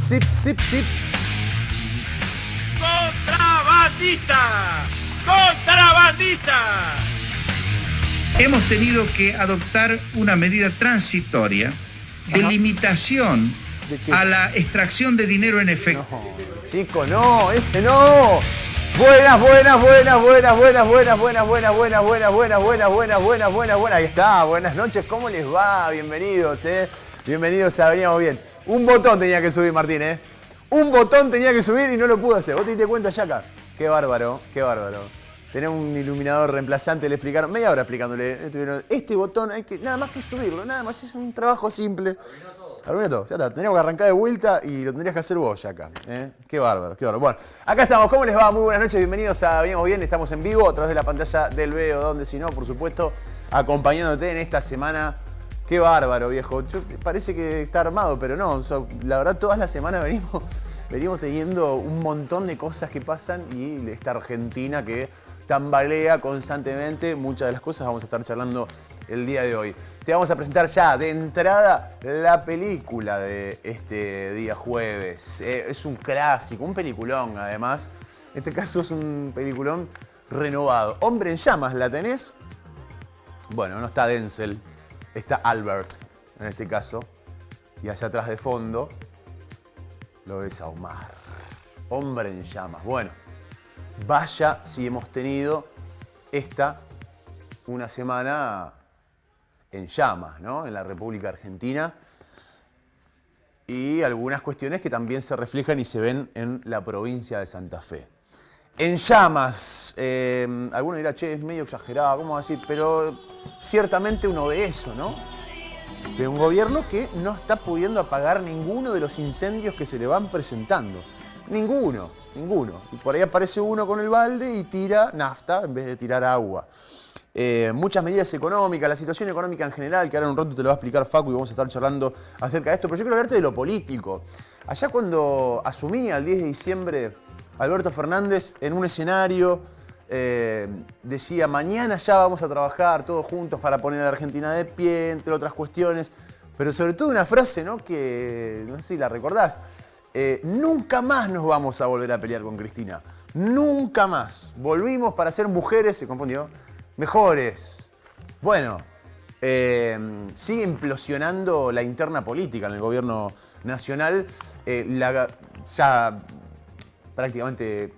zip, zip, zip. ¡Contrabandista! ¡Contrabandista! Hemos tenido que adoptar una medida transitoria de limitación a la extracción de dinero en efectivo. No, chico, no, ese no. Buenas. Ahí está, buenas noches, ¿cómo les va? Bienvenidos, Bienvenidos a Veníamos Bien. Un botón tenía que subir, Martín, Un botón tenía que subir y no lo pudo hacer. ¿Vos te diste cuenta, Yaca? Qué bárbaro, qué bárbaro. Tenemos un iluminador reemplazante, le explicaron, media hora explicándole. Este botón hay que, nada más que subirlo, nada más, es un trabajo simple. Arruinó todo, ya está, teníamos que arrancar de vuelta y lo tendrías que hacer vos, Yaca. Qué bárbaro, qué bárbaro. Bueno, acá estamos, ¿cómo les va? Muy buenas noches, bienvenidos a Veníamos Bien, estamos en vivo a través de la pantalla del Veo, donde si no, por supuesto, acompañándote en esta semana. Qué bárbaro, viejo. Parece que está armado, pero no. O sea, la verdad, todas las semanas venimos teniendo un montón de cosas que pasan y esta Argentina que tambalea constantemente. Muchas de las cosas vamos a estar charlando el día de hoy. Te vamos a presentar ya de entrada la película de este día jueves. Es un clásico, un peliculón además. En este caso es un peliculón renovado. Hombre en llamas, ¿la tenés? Bueno, no está Denzel. Está Albert, en este caso, y allá atrás de fondo lo ves a Omar. Hombre en llamas. Bueno, vaya si hemos tenido una semana en llamas, ¿no? En la República Argentina. Y algunas cuestiones que también se reflejan y se ven en la provincia de Santa Fe. En llamas, alguno dirá, che, es medio exagerado, ¿cómo decir? Pero ciertamente uno ve eso, ¿no? De un gobierno que no está pudiendo apagar ninguno de los incendios que se le van presentando. Ninguno. Y por ahí aparece uno con el balde y tira nafta en vez de tirar agua. Muchas medidas económicas, la situación económica en general, que ahora en un rato te lo va a explicar Facu y vamos a estar charlando acerca de esto, pero yo quiero hablarte de lo político. Allá cuando asumía el 10 de diciembre Alberto Fernández en un escenario decía, mañana ya vamos a trabajar todos juntos para poner a la Argentina de pie, entre otras cuestiones, pero sobre todo una frase, ¿no? Que no sé si la recordás, nunca más nos vamos a volver a pelear con Cristina, nunca más, volvimos para ser mujeres, se confundió, mejores. Bueno, sigue implosionando la interna política en el gobierno nacional, ya prácticamente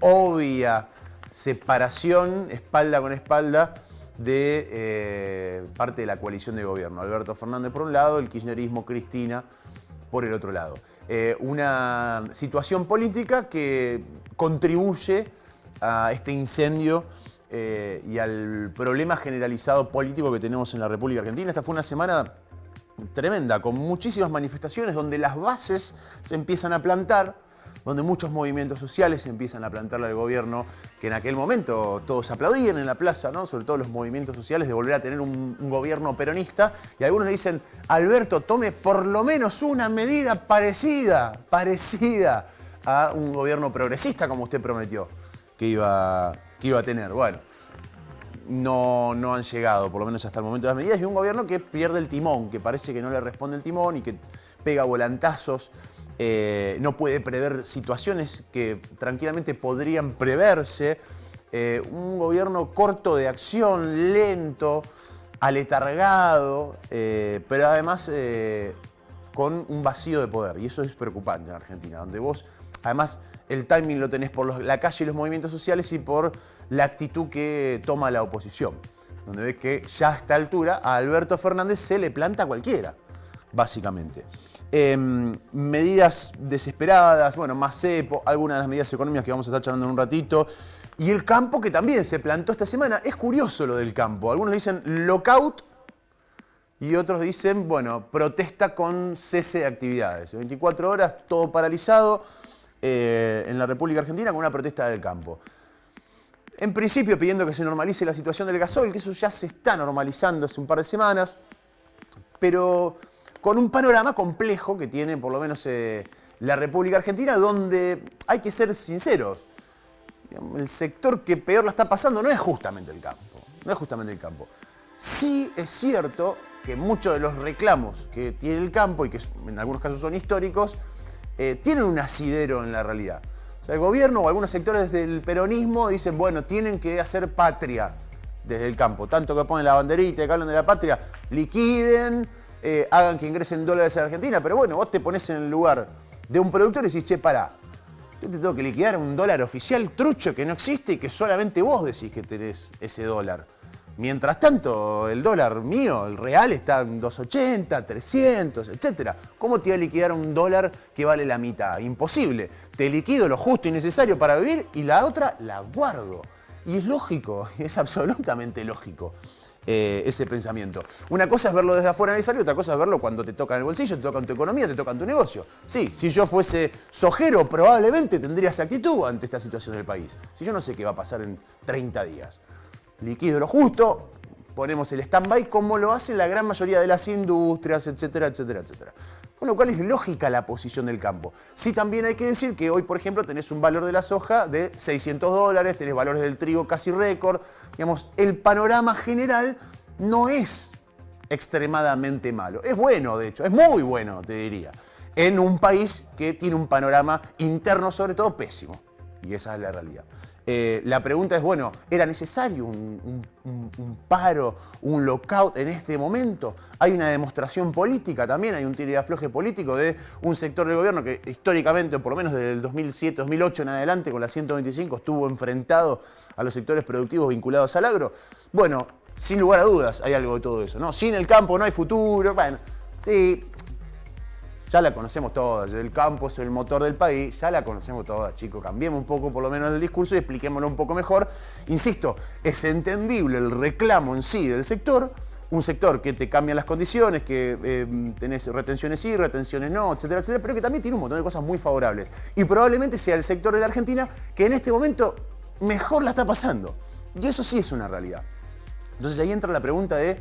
obvia separación espalda con espalda de parte de la coalición de gobierno. Alberto Fernández por un lado, el kirchnerismo, Cristina por el otro lado. Una situación política que contribuye a este incendio y al problema generalizado político que tenemos en la República Argentina. Esta fue una semana tremenda, con muchísimas manifestaciones donde las bases se empiezan a plantar, donde muchos movimientos sociales empiezan a plantarle al gobierno, que en aquel momento todos aplaudían en la plaza, ¿no? Sobre todo los movimientos sociales, de volver a tener un gobierno peronista. Y algunos le dicen, Alberto, tome por lo menos una medida parecida a un gobierno progresista, como usted prometió que iba a tener. Bueno, no han llegado, por lo menos hasta el momento, las medidas. Y un gobierno que pierde el timón, que parece que no le responde el timón y que pega volantazos. No puede prever situaciones que tranquilamente podrían preverse. Un gobierno corto de acción, lento, aletargado, pero además con un vacío de poder. Y eso es preocupante en Argentina, donde vos, además, el timing lo tenés por la calle y los movimientos sociales y por la actitud que toma la oposición. Donde ves que ya a esta altura a Alberto Fernández se le planta cualquiera, básicamente. Medidas desesperadas, bueno, más cepo, algunas de las medidas económicas que vamos a estar charlando en un ratito. Y el campo que también se plantó esta semana. Es curioso lo del campo. Algunos dicen lockout y otros dicen, bueno, protesta con cese de actividades. 24 horas, todo paralizado en la República Argentina con una protesta del campo. En principio pidiendo que se normalice la situación del gasoil, que eso ya se está normalizando hace un par de semanas, pero con un panorama complejo que tiene por lo menos la República Argentina, donde hay que ser sinceros. El sector que peor la está pasando no es justamente el campo. Sí es cierto que muchos de los reclamos que tiene el campo, y que en algunos casos son históricos, tienen un asidero en la realidad. O sea, el gobierno o algunos sectores del peronismo dicen, bueno, tienen que hacer patria desde el campo. Tanto que ponen la banderita y que hablan de la patria, liquiden, hagan que ingresen dólares a la Argentina. Pero bueno, vos te pones en el lugar de un productor y decís, che, pará, yo te tengo que liquidar un dólar oficial trucho que no existe y que solamente vos decís que tenés ese dólar. Mientras tanto, el dólar mío, el real, está en 2.80, 300, etc. ¿Cómo te voy a liquidar un dólar que vale la mitad? Imposible. Te liquido lo justo y necesario para vivir y la otra la guardo. Y es lógico, es absolutamente lógico ese pensamiento. Una cosa es verlo desde afuera analizarlo y otra cosa es verlo cuando te toca en el bolsillo, te toca en tu economía, te toca en tu negocio. Sí, si yo fuese sojero, probablemente tendría esa actitud ante esta situación del país. Si yo no sé qué va a pasar en 30 días. Liquido lo justo, ponemos el stand-by como lo hacen la gran mayoría de las industrias, etcétera, etcétera, etcétera. Con lo cual es lógica la posición del campo. Sí, también hay que decir que hoy, por ejemplo, tenés un valor de la soja de $600, tenés valores del trigo casi récord. Digamos, el panorama general no es extremadamente malo. Es bueno, de hecho, es muy bueno, te diría. En un país que tiene un panorama interno, sobre todo, pésimo. Y esa es la realidad. La pregunta es, bueno, ¿era necesario un paro, un lockout en este momento? Hay una demostración política también, hay un tira y afloje político de un sector del gobierno que históricamente, o por lo menos desde el 2007, 2008 en adelante, con la 125, estuvo enfrentado a los sectores productivos vinculados al agro. Bueno, sin lugar a dudas hay algo de todo eso, ¿no? Sin el campo no hay futuro, bueno, sí. Ya la conocemos todas, el campo es el motor del país, ya la conocemos todas, chicos. Cambiemos un poco por lo menos el discurso y expliquémoslo un poco mejor. Insisto, es entendible el reclamo en sí del sector, un sector que te cambia las condiciones, que tenés retenciones sí, retenciones no, etcétera, etcétera, pero que también tiene un montón de cosas muy favorables. Y probablemente sea el sector de la Argentina que en este momento mejor la está pasando. Y eso sí es una realidad. Entonces ahí entra la pregunta de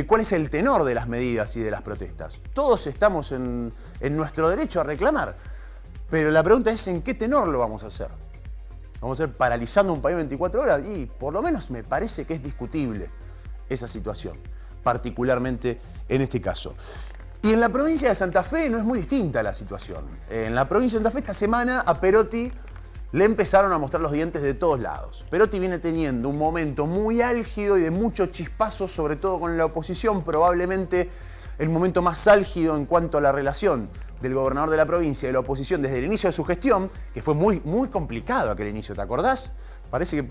cuál es el tenor de las medidas y de las protestas. Todos estamos en nuestro derecho a reclamar, pero la pregunta es ¿en qué tenor lo vamos a hacer? ¿Vamos a hacer paralizando un país 24 horas? Y por lo menos me parece que es discutible esa situación, particularmente en este caso. Y en la provincia de Santa Fe no es muy distinta la situación. En la provincia de Santa Fe esta semana a Perotti le empezaron a mostrar los dientes de todos lados. Perotti viene teniendo un momento muy álgido y de mucho chispazo, sobre todo con la oposición, probablemente el momento más álgido en cuanto a la relación del gobernador de la provincia y de la oposición desde el inicio de su gestión, que fue muy, muy complicado aquel inicio, ¿te acordás? Parece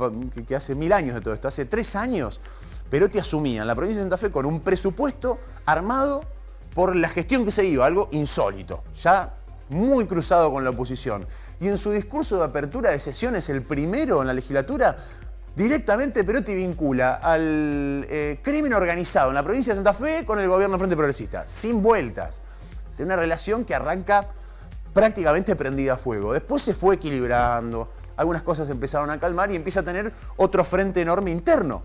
que hace 1000 años de todo esto, hace 3 años, Perotti asumía en la provincia de Santa Fe con un presupuesto armado por la gestión que se iba, algo insólito, ya muy cruzado con la oposición. Y en su discurso de apertura de sesiones, el primero en la legislatura, directamente Perotti vincula al crimen organizado en la provincia de Santa Fe con el gobierno del Frente Progresista, sin vueltas. Es una relación que arranca prácticamente prendida a fuego. Después se fue equilibrando, algunas cosas empezaron a calmar y empieza a tener otro frente enorme interno.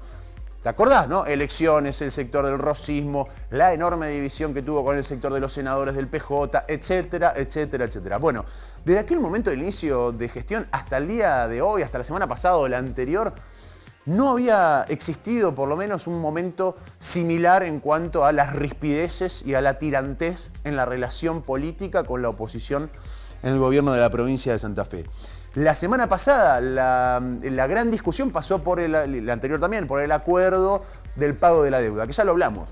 ¿Te acordás, no? Elecciones, el sector del rosismo, la enorme división que tuvo con el sector de los senadores del PJ, etcétera, etcétera, etcétera. Bueno, desde aquel momento del inicio de gestión hasta el día de hoy, hasta la semana pasada o la anterior, no había existido por lo menos un momento similar en cuanto a las rispideces y a la tirantez en la relación política con la oposición en el gobierno de la provincia de Santa Fe. La semana pasada la gran discusión pasó por la anterior también, por el acuerdo del pago de la deuda, que ya lo hablamos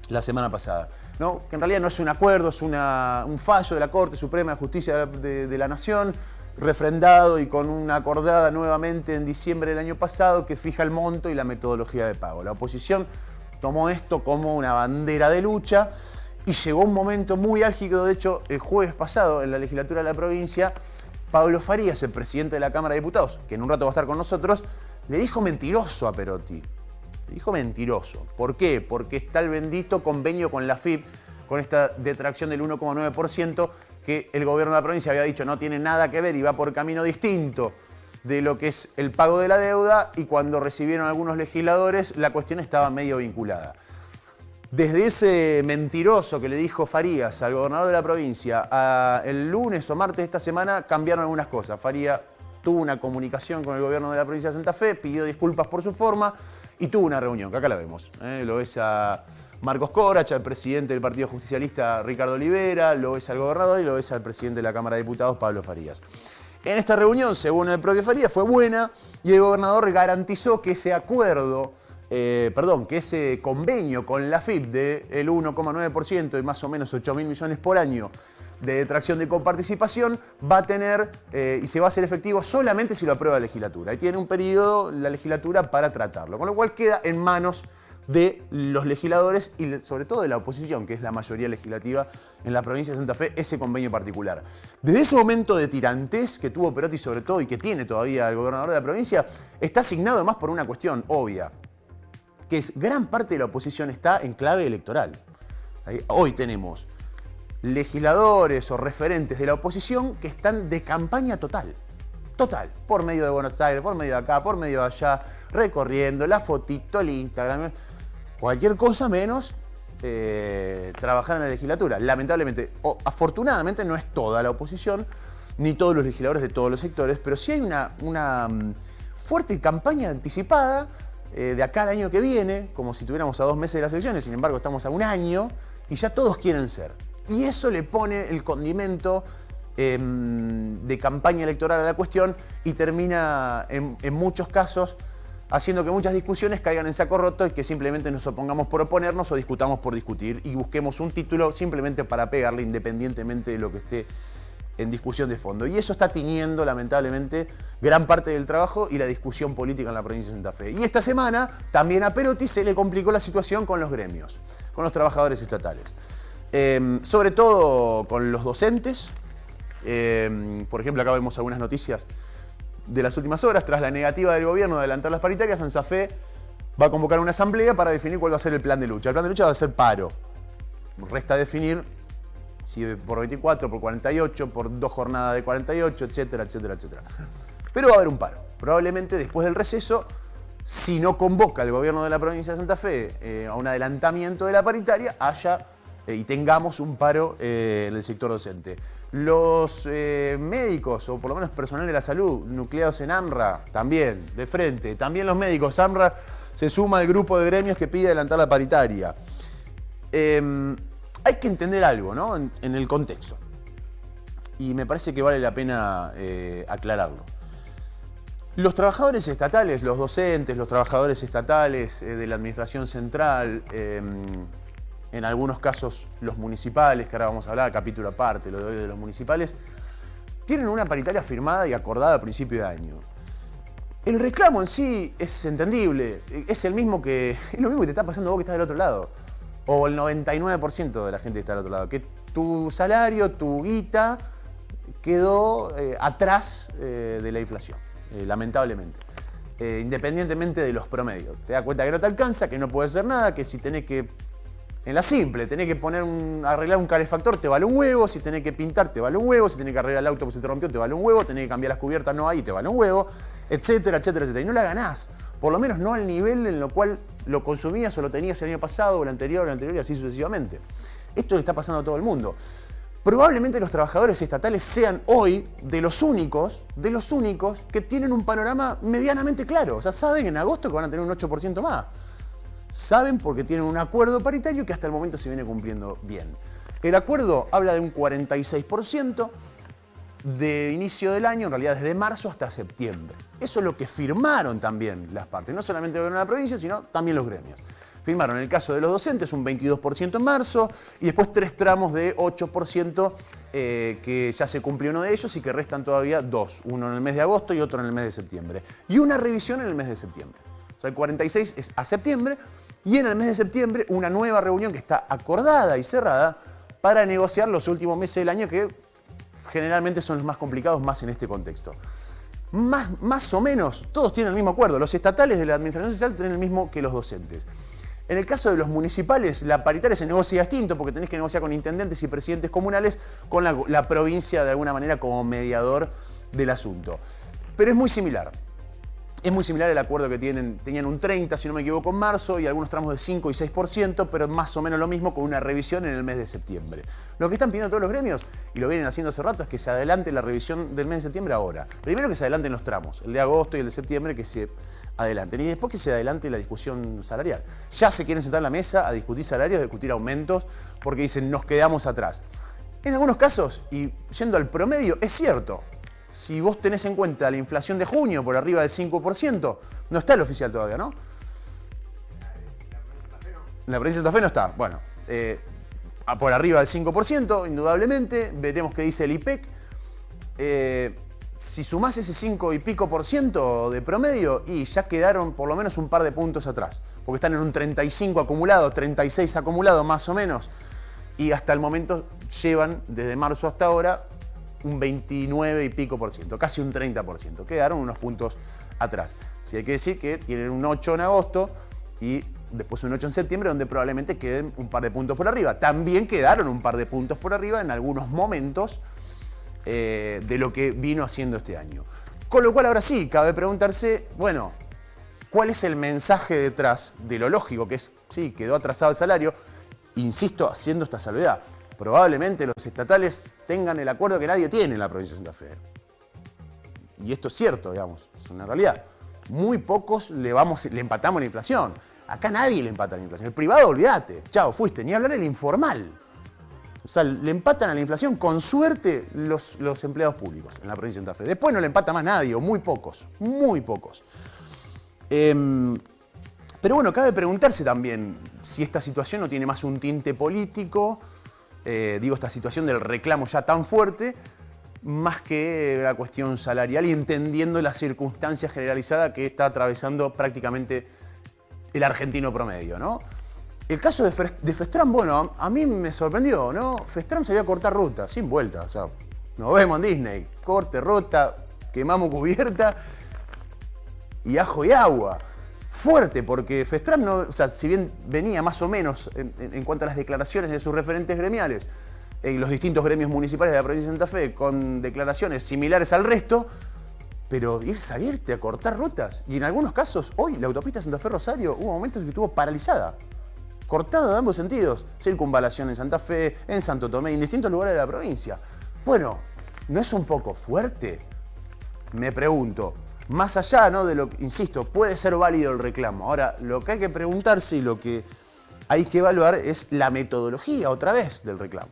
la semana pasada, ¿no? Que en realidad no es un acuerdo, es un fallo de la Corte Suprema de Justicia de la Nación, refrendado y con una acordada nuevamente en diciembre del año pasado, que fija el monto y la metodología de pago. La oposición tomó esto como una bandera de lucha y llegó un momento muy álgido, de hecho, el jueves pasado en la legislatura de la provincia, Pablo Farías, el presidente de la Cámara de Diputados, que en un rato va a estar con nosotros, le dijo mentiroso a Perotti. Le dijo mentiroso. ¿Por qué? Porque está el bendito convenio con la AFIP, con esta detracción del 1,9%, que el gobierno de la provincia había dicho no tiene nada que ver y va por camino distinto de lo que es el pago de la deuda, y cuando recibieron algunos legisladores la cuestión estaba medio vinculada. Desde ese mentiroso que le dijo Farías al gobernador de la provincia, el lunes o martes de esta semana cambiaron algunas cosas. Farías tuvo una comunicación con el gobierno de la provincia de Santa Fe, pidió disculpas por su forma y tuvo una reunión, que acá la vemos. Lo ves a Marcos Corach, al presidente del Partido Justicialista Ricardo Olivera, lo es al gobernador y lo es al presidente de la Cámara de Diputados Pablo Farías. En esta reunión, según el propio Farías, fue buena y el gobernador garantizó que ese acuerdo, que ese convenio con la AFIP del 1,9% y más o menos 8.000 millones por año de detracción de coparticipación va a tener y se va a hacer efectivo solamente si lo aprueba la legislatura. Y tiene un periodo la legislatura para tratarlo, con lo cual queda en manos de los legisladores y sobre todo de la oposición, que es la mayoría legislativa en la provincia de Santa Fe, ese convenio particular. Desde ese momento de tirantez que tuvo Perotti sobre todo y que tiene todavía el gobernador de la provincia, está asignado además por una cuestión obvia, que es gran parte de la oposición está en clave electoral. Hoy tenemos legisladores o referentes de la oposición que están de campaña total, por medio de Buenos Aires, por medio de acá, por medio de allá, recorriendo la fotito, el Instagram, cualquier cosa menos trabajar en la legislatura. Lamentablemente, o afortunadamente no es toda la oposición, ni todos los legisladores de todos los sectores, pero sí hay una fuerte campaña anticipada de acá al año que viene, como si tuviéramos a 2 meses de las elecciones, sin embargo estamos a 1 año y ya todos quieren ser. Y eso le pone el condimento de campaña electoral a la cuestión y termina en muchos casos haciendo que muchas discusiones caigan en saco roto y que simplemente nos opongamos por oponernos o discutamos por discutir y busquemos un título simplemente para pegarle independientemente de lo que esté en discusión de fondo. Y eso está tiñendo lamentablemente gran parte del trabajo y la discusión política en la provincia de Santa Fe. Y esta semana también a Perotti se le complicó la situación con los gremios, con los trabajadores estatales. Sobre todo con los docentes. Por ejemplo, acá vemos algunas noticias de las últimas horas. Tras la negativa del gobierno de adelantar las paritarias, Santa Fe va a convocar una asamblea para definir cuál va a ser el plan de lucha. El plan de lucha va a ser paro. Resta definir si por 24, por 48, por 2 jornadas de 48, etcétera, etcétera, etcétera. Pero va a haber un paro. Probablemente después del receso, si no convoca el gobierno de la provincia de Santa Fe a un adelantamiento de la paritaria, haya y tengamos un paro en el sector docente. Los médicos, o por lo menos personal de la salud, nucleados en AMRA, también, de frente. También los médicos. AMRA se suma al grupo de gremios que pide adelantar la paritaria. Hay que entender algo, ¿no? En el contexto. Y me parece que vale la pena aclararlo. Los trabajadores estatales, los docentes, los trabajadores estatales de la administración central, en algunos casos los municipales, que ahora vamos a hablar, capítulo aparte, lo de hoy de los municipales, tienen una paritaria firmada y acordada a principio de año. El reclamo en sí es entendible, es lo mismo que te está pasando a vos que estás del otro lado, o el 99% de la gente que está del otro lado, que tu salario, tu guita, quedó atrás de la inflación, lamentablemente. Independientemente de los promedios. Te das cuenta que no te alcanza, que no puedes hacer nada, que si tenés que... En la simple, tenés que arreglar un calefactor, te vale un huevo. Si tenés que pintar, te vale un huevo. Si tenés que arreglar el auto porque se te rompió, te vale un huevo. Tenés que cambiar las cubiertas, no hay, te vale un huevo. Etcétera, etcétera, etcétera. Y no la ganás. Por lo menos no al nivel en lo cual lo consumías o lo tenías el año pasado, o el anterior, y así sucesivamente. Esto le está pasando a todo el mundo. Probablemente los trabajadores estatales sean hoy de los únicos que tienen un panorama medianamente claro. O sea, saben en agosto que van a tener un 8% más. Saben porque tienen un acuerdo paritario que hasta el momento se viene cumpliendo bien. El acuerdo habla de un 46% de inicio del año, en realidad desde marzo hasta septiembre. Eso es lo que firmaron también las partes, no solamente el gobierno de la provincia, sino también los gremios. Firmaron en el caso de los docentes un 22% en marzo y después 3 tramos de 8% que ya se cumplió uno de ellos y que restan todavía 2, uno en el mes de agosto y otro en el mes de septiembre. Y una revisión en el mes de septiembre. O sea, el 46 es a septiembre y en el mes de septiembre una nueva reunión que está acordada y cerrada para negociar los últimos meses del año que generalmente son los más complicados, más en este contexto. Más o menos todos tienen el mismo acuerdo. Los estatales de la administración social tienen el mismo que los docentes. En el caso de los municipales, la paritaria se negocia distinto porque tenés que negociar con intendentes y presidentes comunales, con la provincia de alguna manera como mediador del asunto. Pero es muy similar. Es muy similar al acuerdo que tenían un 30, si no me equivoco, en marzo, y algunos tramos de 5 y 6%, pero más o menos lo mismo con una revisión en el mes de septiembre. Lo que están pidiendo todos los gremios, y lo vienen haciendo hace rato, es que se adelante la revisión del mes de septiembre ahora. Primero que se adelanten los tramos, el de agosto y el de septiembre, que se adelanten. Y después que se adelante la discusión salarial. Ya se quieren sentar en la mesa a discutir salarios, a discutir aumentos, porque dicen, nos quedamos atrás. En algunos casos, y yendo al promedio, es cierto. Si vos tenés en cuenta la inflación de junio por arriba del 5%, no está el oficial todavía, ¿no? En la provincia de Santa Fe no está. Bueno, por arriba del 5%, indudablemente. Veremos qué dice el IPEC. Si sumás ese 5 y pico por ciento de promedio, y ya quedaron por lo menos un par de puntos atrás. Porque están en un 35 acumulado, 36 acumulado más o menos. Y hasta el momento llevan, desde marzo hasta ahora, un 29 y pico por ciento, casi un 30%. Quedaron unos puntos atrás. Sí, hay que decir que tienen un 8 en agosto y después un 8 en septiembre, donde probablemente queden un par de puntos por arriba. También quedaron un par de puntos por arriba en algunos momentos de lo que vino haciendo este año. Con lo cual ahora sí, cabe preguntarse, bueno, ¿cuál es el mensaje detrás de lo lógico? Que es, sí, quedó atrasado el salario, insisto, haciendo esta salvedad. Probablemente los estatales tengan el acuerdo que nadie tiene en la provincia de Santa Fe. Y esto es cierto, digamos, es una realidad. Muy pocos le empatamos la inflación. Acá nadie le empata la inflación. El privado, olvídate. Chao, fuiste. Ni hablar del informal. O sea, le empatan a la inflación con suerte los empleados públicos en la provincia de Santa Fe. Después no le empata más nadie, o muy pocos. Muy pocos. Pero bueno, cabe preguntarse también si esta situación no tiene más un tinte político. Esta situación del reclamo ya tan fuerte, más que la cuestión salarial, y entendiendo la circunstancia generalizada que está atravesando prácticamente el argentino promedio, ¿no? El caso de Festram, bueno, a mí me sorprendió, ¿no? Festram se iba a cortar ruta, sin vuelta, o sea, nos vemos en Disney, corte ruta, quemamos cubierta y ajo y agua. Fuerte, porque Festram, no, o sea, si bien venía más o menos en cuanto a las declaraciones de sus referentes gremiales, en los distintos gremios municipales de la provincia de Santa Fe, con declaraciones similares al resto, pero salirte a cortar rutas. Y en algunos casos, hoy, la autopista Santa Fe-Rosario, hubo momentos en que estuvo paralizada. Cortada en ambos sentidos. Circunvalación en Santa Fe, en Santo Tomé, en distintos lugares de la provincia. Bueno, ¿no es un poco fuerte? Me pregunto. Más allá, ¿no?, de lo que, insisto, puede ser válido el reclamo. Ahora, lo que hay que preguntarse y lo que hay que evaluar es la metodología, otra vez, del reclamo.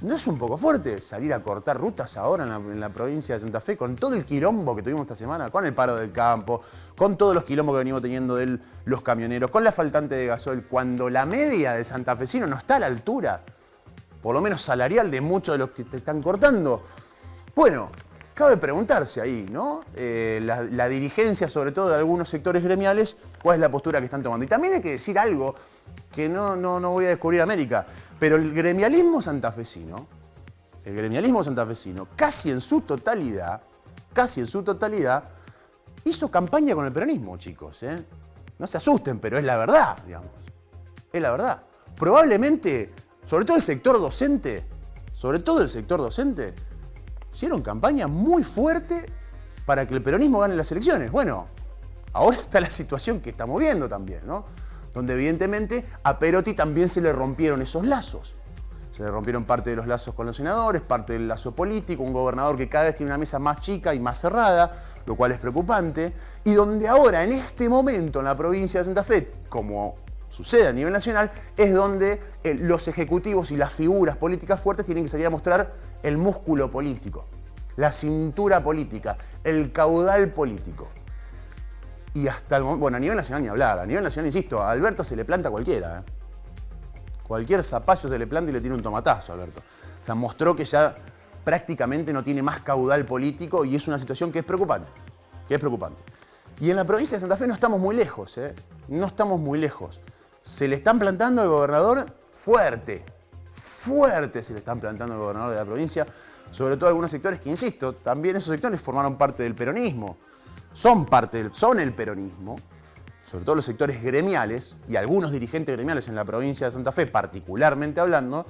¿No es un poco fuerte salir a cortar rutas ahora en la provincia de Santa Fe, con todo el quilombo que tuvimos esta semana, con el paro del campo, con todos los quilombos que venimos teniendo de los camioneros, con la faltante de gasoil, cuando la media de santafesino no está a la altura, por lo menos salarial, de muchos de los que te están cortando? Bueno, cabe preguntarse ahí, ¿no? La dirigencia, sobre todo de algunos sectores gremiales, cuál es la postura que están tomando. Y también hay que decir algo que no voy a descubrir América, pero el gremialismo santafesino, casi en su totalidad, hizo campaña con el peronismo, chicos, ¿eh? No se asusten, pero es la verdad, digamos. Es la verdad. Probablemente, sobre todo el sector docente, hicieron campaña muy fuerte para que el peronismo gane las elecciones. Bueno, ahora está la situación que estamos viendo también, ¿no? Donde evidentemente a Perotti también se le rompieron esos lazos. Se le rompieron parte de los lazos con los senadores, parte del lazo político, un gobernador que cada vez tiene una mesa más chica y más cerrada, lo cual es preocupante, y donde ahora, en este momento, en la provincia de Santa Fe, como sucede a nivel nacional, es donde los ejecutivos y las figuras políticas fuertes tienen que salir a mostrar el músculo político, la cintura política, el caudal político. Y hasta el momento, bueno, a nivel nacional ni hablar, a nivel nacional, insisto, a Alberto se le planta cualquiera, ¿eh? Cualquier zapallo se le planta y le tiene un tomatazo a Alberto. O sea, mostró que ya prácticamente no tiene más caudal político y es una situación que es preocupante, Y en la provincia de Santa Fe no estamos muy lejos, ¿eh? No estamos muy lejos. Se le están plantando al gobernador fuerte se le están plantando al gobernador de la provincia, sobre todo algunos sectores que, insisto, también esos sectores formaron parte del peronismo, son el peronismo, sobre todo los sectores gremiales y algunos dirigentes gremiales en la provincia de Santa Fe, particularmente hablando,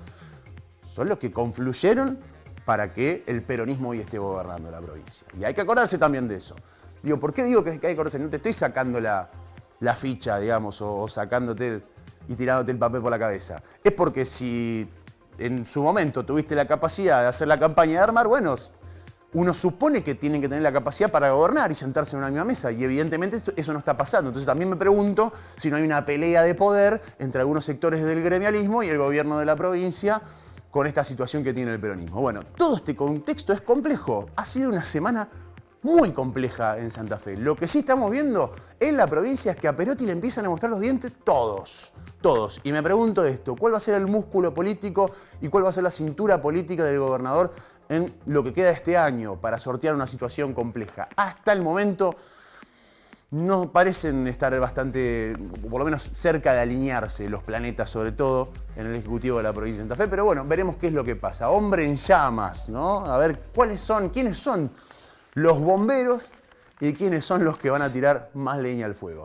son los que confluyeron para que el peronismo hoy esté gobernando la provincia. Y hay que acordarse también de eso. Digo, ¿por qué digo que hay que correrse? No te estoy sacando la ficha, digamos, o sacándote y tirándote el papel por la cabeza. Es porque si en su momento tuviste la capacidad de hacer la campaña de armar, bueno, uno supone que tienen que tener la capacidad para gobernar y sentarse en una misma mesa. Y evidentemente eso no está pasando. Entonces también me pregunto si no hay una pelea de poder entre algunos sectores del gremialismo y el gobierno de la provincia con esta situación que tiene el peronismo. Bueno, todo este contexto es complejo. Ha sido una semana muy compleja en Santa Fe. Lo que sí estamos viendo en la provincia es que a Perotti le empiezan a mostrar los dientes todos. Y me pregunto esto, ¿cuál va a ser el músculo político y cuál va a ser la cintura política del gobernador en lo que queda de este año para sortear una situación compleja? Hasta el momento no parecen estar bastante, por lo menos cerca de alinearse los planetas, sobre todo en el Ejecutivo de la provincia de Santa Fe, pero bueno, veremos qué es lo que pasa. Hombre en llamas, ¿no? A ver quiénes son los bomberos y quiénes son los que van a tirar más leña al fuego.